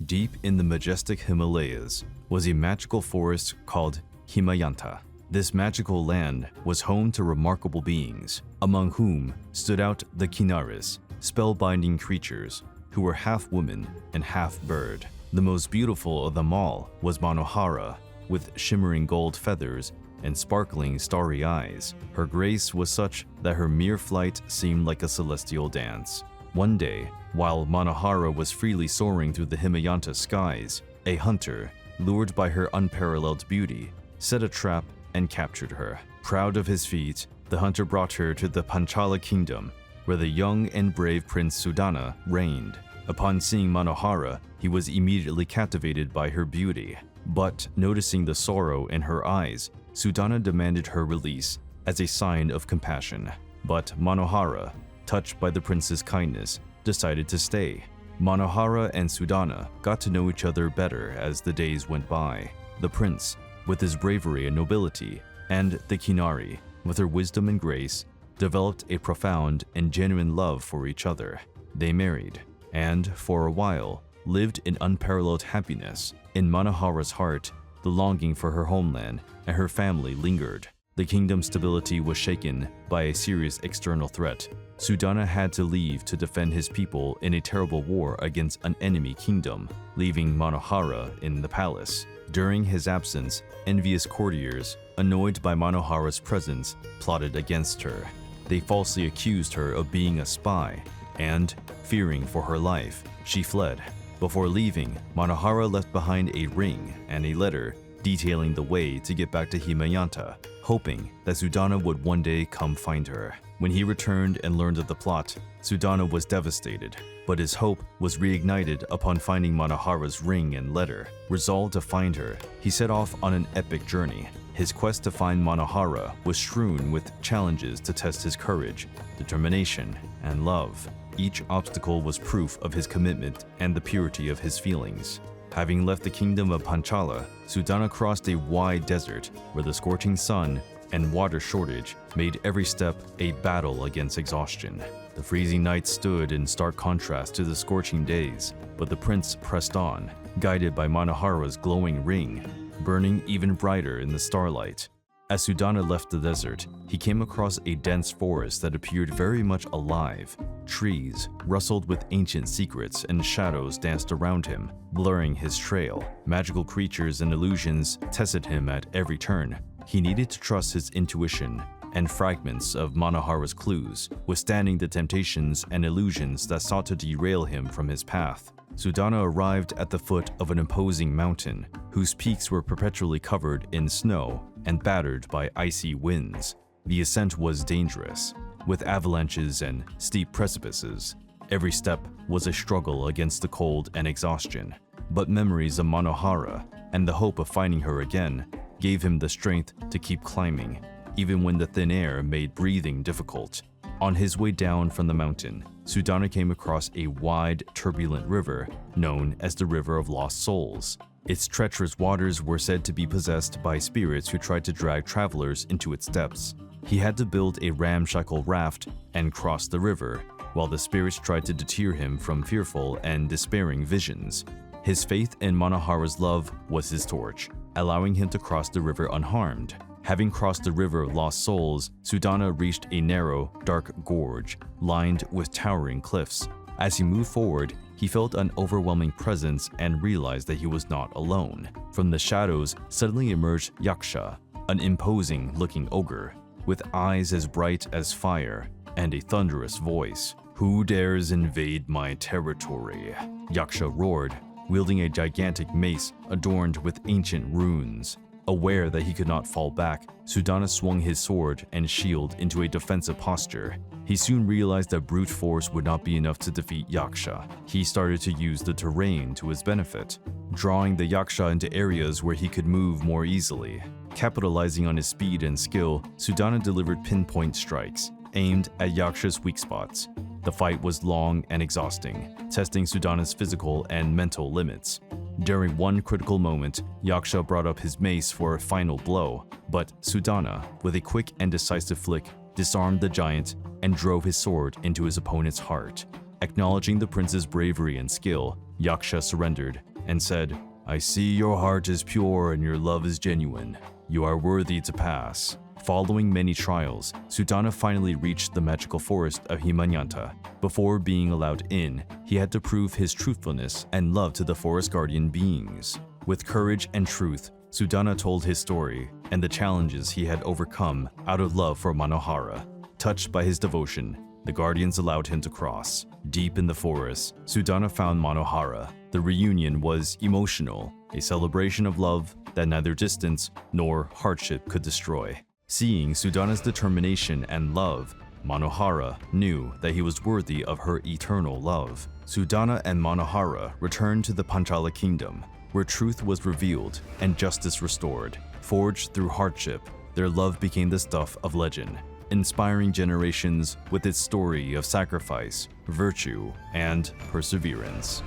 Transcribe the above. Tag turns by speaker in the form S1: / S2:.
S1: Deep in the majestic Himalayas was a magical forest called Himayanta. This magical land was home to remarkable beings, among whom stood out the Kinaras, spellbinding creatures who were half woman and half bird. The most beautiful of them all was Manohara, with shimmering gold feathers and sparkling starry eyes. Her grace was such that her mere flight seemed like a celestial dance. One day, while Manohara was freely soaring through the Himayanta skies, a hunter, lured by her unparalleled beauty, set a trap and captured her. Proud of his feat, the hunter brought her to the Panchala kingdom, where the young and brave Prince Sudhana reigned. Upon seeing Manohara, he was immediately captivated by her beauty. But noticing the sorrow in her eyes, Sudhana demanded her release as a sign of compassion. But Manohara, touched by the prince's kindness, decided to stay. Manohara and Sudhana got to know each other better as the days went by. The prince, with his bravery and nobility, and the Kinari, with her wisdom and grace, developed a profound and genuine love for each other. They married, and for a while, lived in unparalleled happiness. In Manohara's heart, the longing for her homeland and her family lingered. The kingdom's stability was shaken by a serious external threat. Sudhana had to leave to defend his people in a terrible war against an enemy kingdom, leaving Manohara in the palace. During his absence, envious courtiers, annoyed by Manohara's presence, plotted against her. They falsely accused her of being a spy, and, fearing for her life, she fled. Before leaving, Manohara left behind a ring and a letter detailing the way to get back to Himayanta, hoping that Sudhana would one day come find her. When he returned and learned of the plot, Sudhana was devastated, but his hope was reignited upon finding Manohara's ring and letter. Resolved to find her, he set off on an epic journey. His quest to find Manohara was strewn with challenges to test his courage, determination, and love. Each obstacle was proof of his commitment and the purity of his feelings. Having left the kingdom of Panchala, Sudhana crossed a wide desert where the scorching sun and water shortage made every step a battle against exhaustion. The freezing nights stood in stark contrast to the scorching days, but the prince pressed on, guided by Manohara's glowing ring, burning even brighter in the starlight. As Sudhana left the desert, he came across a dense forest that appeared very much alive. Trees rustled with ancient secrets and shadows danced around him, blurring his trail. Magical creatures and illusions tested him at every turn. He needed to trust his intuition and fragments of Manohara's clues, withstanding the temptations and illusions that sought to derail him from his path. Sudhana arrived at the foot of an imposing mountain, whose peaks were perpetually covered in snow and battered by icy winds. The ascent was dangerous, with avalanches and steep precipices. Every step was a struggle against the cold and exhaustion. But memories of Manohara and the hope of finding her again gave him the strength to keep climbing, even when the thin air made breathing difficult. On his way down from the mountain, Sudhana came across a wide, turbulent river known as the River of Lost Souls. Its treacherous waters were said to be possessed by spirits who tried to drag travelers into its depths. He had to build a ramshackle raft and cross the river, while the spirits tried to deter him from fearful and despairing visions. His faith in Manohara's love was his torch, allowing him to cross the river unharmed. Having crossed the River of Lost Souls, Sudhana reached a narrow, dark gorge lined with towering cliffs. As he moved forward, he felt an overwhelming presence and realized that he was not alone. From the shadows suddenly emerged Yaksha, an imposing-looking ogre, with eyes as bright as fire and a thunderous voice. "Who dares invade my territory?" Yaksha roared, wielding a gigantic mace adorned with ancient runes. Aware that he could not fall back, Sudhana swung his sword and shield into a defensive posture. He soon realized that brute force would not be enough to defeat Yaksha. He started to use the terrain to his benefit, drawing the Yaksha into areas where he could move more easily. Capitalizing on his speed and skill, Sudhana delivered pinpoint strikes, aimed at Yaksha's weak spots. The fight was long and exhausting, testing Sudhana's physical and mental limits. During one critical moment, Yaksha brought up his mace for a final blow, but Sudhana, with a quick and decisive flick, disarmed the giant and drove his sword into his opponent's heart. Acknowledging the prince's bravery and skill, Yaksha surrendered and said, "I see your heart is pure and your love is genuine. You are worthy to pass." Following many trials, Sudhana finally reached the magical forest of Himalayas. Before being allowed in, he had to prove his truthfulness and love to the forest guardian beings. With courage and truth, Sudhana told his story and the challenges he had overcome out of love for Manohara. Touched by his devotion, the guardians allowed him to cross. Deep in the forest, Sudhana found Manohara. The reunion was emotional, a celebration of love that neither distance nor hardship could destroy. Seeing Sudhana's determination and love, Manohara knew that he was worthy of her eternal love. Sudhana and Manohara returned to the Panchala kingdom, where truth was revealed and justice restored. Forged through hardship, their love became the stuff of legend, inspiring generations with its story of sacrifice, virtue, and perseverance.